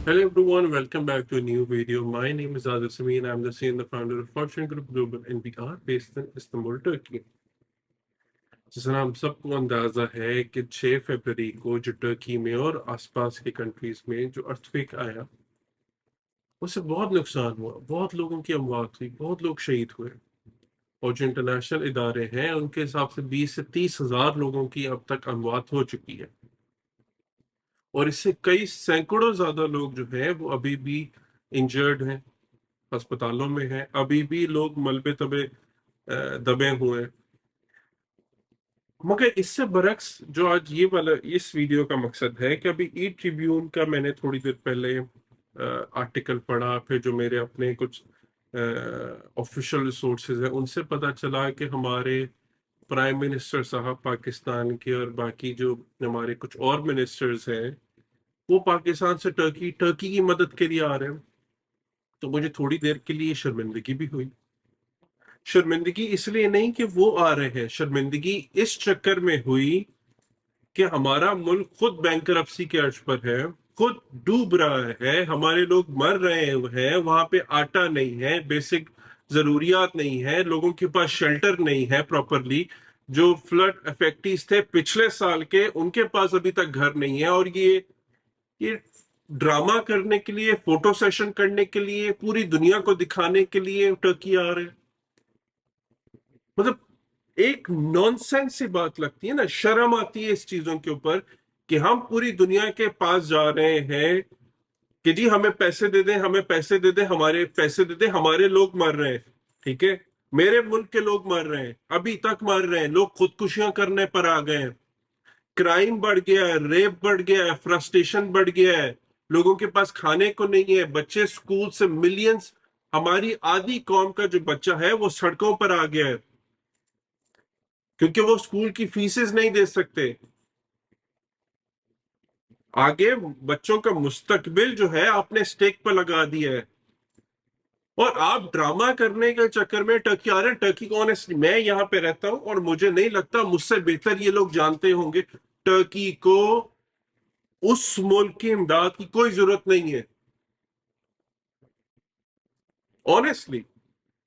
Hello everyone, welcome back to a new video. My name is Adil Samin. I'm the CEO and the founder of Fortune Group Global and we are based in Istanbul, Turkey. जिस तरह हम सबको अंदाजा है कि 6 फरवरी को जो Turkey में और आसपास के कंट्रीज में जो अर्थक्वेक आया उससे बहुत नुकसान हुआ, बहुत लोगों की अमवात हुई, बहुत लोग शहीद हुए और जो इंटरनेशनल इदारे हैं उनके हिसाब से 20 से 30 हजार लोगों की अब तक अमवात हो चुकी है और इससे कई सैकड़ों ज्यादा लोग जो हैं वो अभी भी इंजर्ड हैं, अस्पतालों में हैं, अभी भी लोग मलबे तबे दबे हुए हैं। मगर इससे बरक्स जो आज ये वाला इस वीडियो का मकसद है कि अभी ई ट्रिब्यून का मैंने थोड़ी देर पहले आर्टिकल पढ़ा, फिर जो मेरे अपने कुछ ऑफिशियल रिसोर्सेज हैं उनसे पता चला कि हमारे प्राइम मिनिस्टर साहब पाकिस्तान के और बाकी जो हमारे कुछ और मिनिस्टर्स हैं वो पाकिस्तान से टर्की की मदद के लिए आ रहे हैं। तो मुझे थोड़ी देर के लिए शर्मिंदगी भी हुई। शर्मिंदगी इसलिए नहीं कि वो आ रहे हैं, शर्मिंदगी इस चक्कर में हुई कि हमारा मुल्क खुद बैंकरप्सी के अर्ज पर है, खुद डूब रहा है, हमारे लोग मर रहे हैं, वहां पे आटा नहीं है, बेसिक जरूरियात नहीं है, लोगों के पास शेल्टर नहीं है प्रॉपरली। जो फ्लड अफेक्टीज थे पिछले साल के उनके पास अभी तक घर नहीं है और ये ड्रामा करने के लिए, फोटो सेशन करने के लिए, पूरी दुनिया को दिखाने के लिए टर्की आ रहे हैं। मतलब एक नॉनसेंस सी बात लगती है ना, शर्म आती है इस चीजों के ऊपर कि हम पूरी दुनिया के पास जा रहे हैं कि जी हमें पैसे दे दें, हमें पैसे दे दें, हमारे पैसे दे दें, हमारे लोग मर रहे हैं। ठीक है, मेरे मुल्क के लोग मर रहे हैं, अभी तक मर रहे हैं, लोग खुदकुशियां करने पर आ गए हैं, क्राइम बढ़ गया है, रेप बढ़ गया है, फ्रस्ट्रेशन बढ़ गया है, लोगों के पास खाने को नहीं है, बच्चे स्कूल से मिलियंस, हमारी आधी कौम का जो बच्चा है वो सड़कों पर आ गया है क्योंकि वो स्कूल की फीसेस नहीं दे सकते। आगे बच्चों का मुस्तकबिल जो है आपने स्टेक पर लगा दिया है और आप ड्रामा करने के चक्कर में टर्की आ रहे हैं। टर्की को ऑनेस्टली मैं यहाँ पे रहता हूं और मुझे नहीं लगता, मुझसे बेहतर ये लोग जानते होंगे, टर्की को उस मुल्क की इमदाद की कोई जरूरत नहीं है। ऑनेस्टली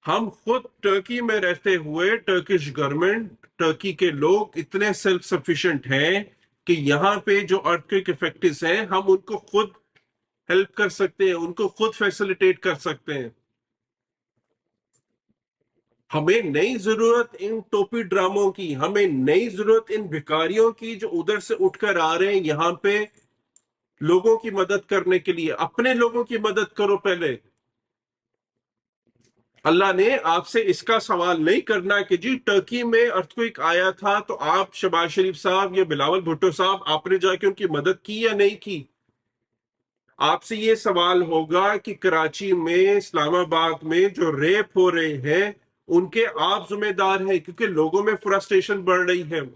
हम खुद टर्की में रहते हुए, टर्किश गवर्नमेंट, टर्की के लोग इतने सेल्फ सफिशिएंट हैं कि यहाँ पे जो अर्थक्वेक इफेक्टिव्स हैं हम उनको खुद हेल्प कर सकते हैं, उनको खुद फैसिलिटेट कर सकते हैं। हमें नहीं जरूरत इन टोपी ड्रामों की, हमें नहीं जरूरत इन भिखारियों की जो उधर से उठकर आ रहे हैं यहाँ पे लोगों की मदद करने के लिए। अपने लोगों की मदद करो पहले। अल्लाह ने आपसे इसका सवाल नहीं करना कि जी टर्की में अर्थक्वेक आया था तो आप शहबाज शरीफ साहब या बिलावल भुट्टो साहब आपने जाके उनकी मदद की या नहीं की। आपसे ये सवाल होगा कि कराची में, इस्लामाबाद में जो रेप हो रहे हैं उनके आप जिम्मेदार हैं क्योंकि लोगों में फ्रस्ट्रेशन बढ़ रही है।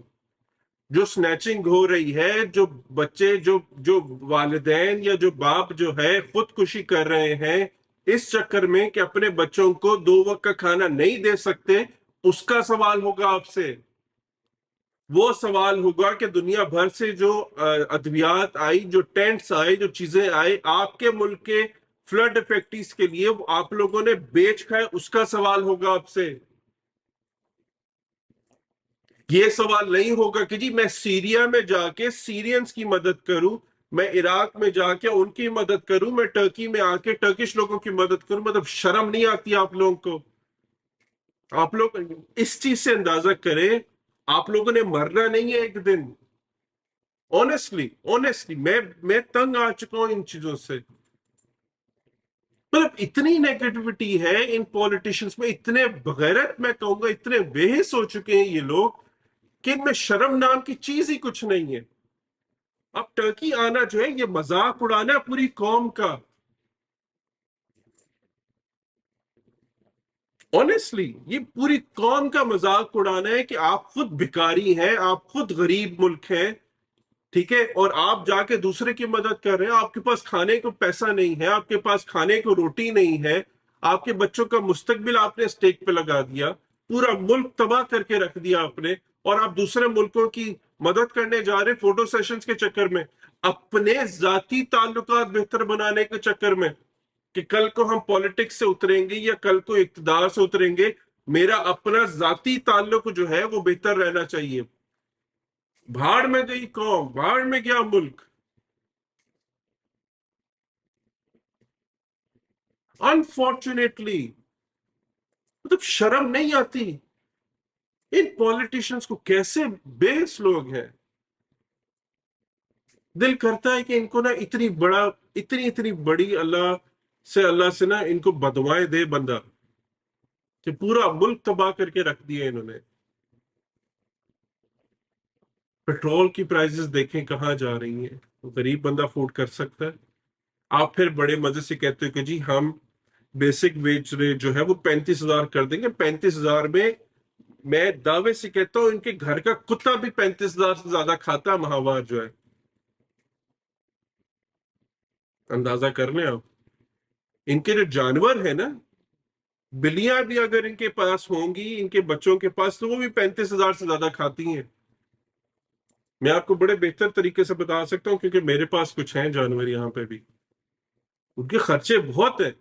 जो स्नैचिंग हो रही है, जो बच्चे, जो जो वालिदैन या जो बाप जो है खुदकुशी कर रहे हैं इस चक्कर में कि अपने बच्चों को 2 वक्त का खाना नहीं दे सकते, उसका सवाल होगा आपसे। वो सवाल होगा कि दुनिया भर से जो अद्वियात आई, जो टेंट्स आए, जो चीजें आई आपके मुल्क के फ्लड इफेक्टीज के लिए, वो आप लोगों ने बेच खाए, उसका सवाल होगा आपसे। ये सवाल नहीं होगा कि जी मैं सीरिया में जाके सीरियंस की मदद करूं, मैं इराक में जाके उनकी मदद करूं, मैं टर्की में आके टर्किश लोगों की मदद करूं। मतलब शर्म नहीं आती आप लोगों को? आप लोग इस चीज से अंदाजा करें, आप लोगों ने मरना नहीं है एक दिन। ऑनेस्टली ऑनेस्टली मैं तंग आ चुका हूं इन चीजों से। मतलब इतनी नेगेटिविटी है इन पॉलिटिशियंस में, इतने बगैरत, मैं कहूंगा इतने बेहिस हो चुके हैं ये लोग कि इनमें शर्म नाम की चीज ही कुछ नहीं है। अब टर्की आना जो है ये मजाक उड़ाना है पूरी कौम का। ऑनेस्टली ये पूरी कौम का मजाक उड़ाना है कि आप खुद भिखारी हैं, आप खुद गरीब मुल्क हैं, ठीक है, और आप जाके दूसरे की मदद कर रहे हैं। आपके पास खाने को पैसा नहीं है, आपके पास खाने को रोटी नहीं है, आपके बच्चों का मुस्तकबिल आपने स्टेक पे लगा दिया, पूरा मुल्क तबाह करके रख दिया आपने, और आप दूसरे मुल्कों की मदद करने जा रहे फोटो सेशंस के चक्कर में, अपने जाती ताल्लुकात बेहतर बनाने के चक्कर में, कि कल को हम पॉलिटिक्स से उतरेंगे या कल को इक्तदार से उतरेंगे, मेरा अपना जाती ताल्लुक जो है वो बेहतर रहना चाहिए। भाड़ में गई कौम, भाड़ में गया मुल्क। अनफॉर्चुनेटली, मतलब शर्म नहीं आती इन पॉलिटिशियंस को, कैसे बेस लोग हैं। दिल करता है कि इनको ना इतनी इतनी बड़ी अल्लाह से ना इनको बदवाएं दे बंदा, कि पूरा मुल्क तबाह करके रख दिया इन्होंने। पेट्रोल की प्राइसेस देखें कहाँ जा रही हैं, तो गरीब बंदा अफोर्ड कर सकता है। आप फिर बड़े मजे से कहते हो कि जी हम बेसिक वेज रेट जो है वो 35,000 कर देंगे। 35,000 में मैं दावे से कहता हूं इनके घर का कुत्ता भी 35,000 से ज्यादा खाता माहवार जो है। अंदाजा कर लें आप। इनके जो जानवर है ना, बिल्लियां भी अगर इनके पास होंगी, इनके बच्चों के पास, तो वो भी 35,000 से ज्यादा खाती हैं। मैं आपको बड़े बेहतर तरीके से बता सकता हूँ, क्योंकि मेरे पास कुछ हैं जानवर यहाँ पे भी। उनके खर्चे बहुत है,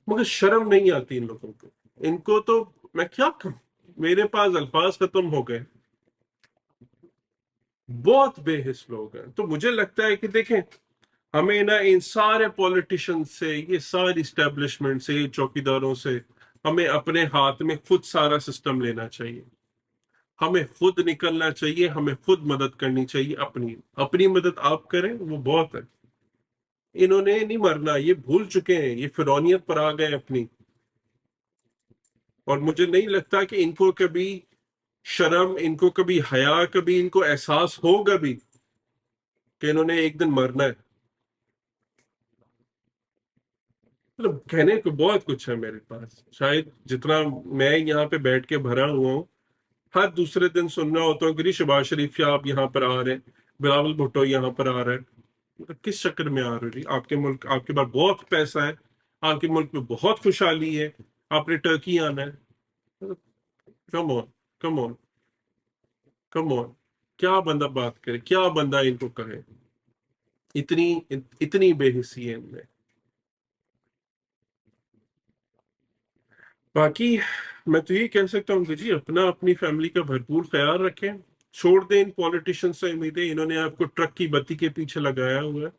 मगर शर्म नहीं आती इन लोगों को। इनको तो मैं क्या कहूं, मेरे पास अल्फाज खत्म हो गए। बहुत बेहिस लोग हैं। तो मुझे लगता है कि देखें, हमें ना इन सारे पॉलिटिशियन से, ये सारी इस्टेब्लिशमेंट से, चौकीदारों से, हमें अपने हाथ में खुद सारा सिस्टम लेना चाहिए। हमें खुद निकलना चाहिए, हमें खुद मदद करनी चाहिए। अपनी अपनी मदद आप करें, वो बहुत है। इन्होंने नहीं मरना, ये भूल चुके हैं, ये फिरौनियत पर आ गए अपनी। और मुझे नहीं लगता कि इनको कभी शर्म, इनको कभी हया, कभी इनको एहसास होगा भी कि इन्होंने एक दिन मरना है। मतलब कहने को बहुत कुछ है मेरे पास, शायद जितना मैं यहाँ पे बैठ के भरा हुआ हूँ, हर दूसरे दिन सुन रहा होता हूँ कि शहबाज शरीफ आप यहाँ पर आ रहे हैं, बिलावल भुट्टो यहाँ पर आ रहा है। मतलब किस चक्कर में आ रहे हो जी? आपके मुल्क, आपके पास बहुत पैसा है, आपके मुल्क में बहुत खुशहाली है, आपने टर्की आना है। Come on, come on, come on. क्या बंदा बात करे, क्या बंदा इनको कहे, इतनी इतनी बेहिसी है इनमें। बाकी मैं तो ये कह सकता हूँ कि जी अपना, अपनी फैमिली का भरपूर ख्याल रखें। छोड़ दें इन पॉलिटिशियन से उम्मीदें। इन्होंने आपको ट्रक की बत्ती के पीछे लगाया हुआ है।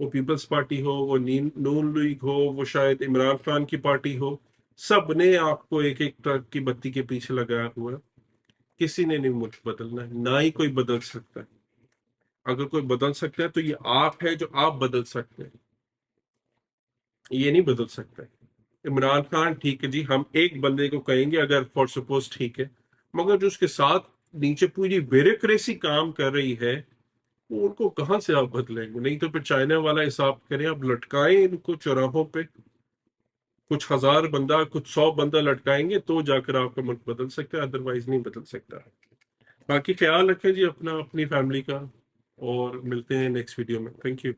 वो पीपल्स पार्टी हो, वो नून लीग हो, वो शायद इमरान खान की पार्टी हो, सब ने आपको एक एक ट्रक की बत्ती के पीछे लगाया हुआ है। किसी ने नहीं मुल्क बदलना है, ना ही कोई बदल सकता है। अगर कोई बदल सकता है तो ये आप है, जो आप बदल सकते हैं, ये नहीं बदल सकता है। इमरान खान ठीक है जी, हम एक बंदे को कहेंगे अगर फॉर सपोज, ठीक है, मगर जो उसके साथ नीचे पूरी ब्यूरोक्रेसी काम कर रही है, वो उनको कहां से आप बदलेंगे? नहीं तो फिर चाइना वाला हिसाब करें, आप लटकाएं इनको चौराहों पे, कुछ हजार बंदा, कुछ 100 बंदा लटकाएंगे तो जाकर आपका मुल्क बदल सकता है, अदरवाइज नहीं बदल सकता। बाकी ख्याल रखें जी अपना, अपनी फैमिली का, और मिलते हैं नेक्स्ट वीडियो में। Thank you.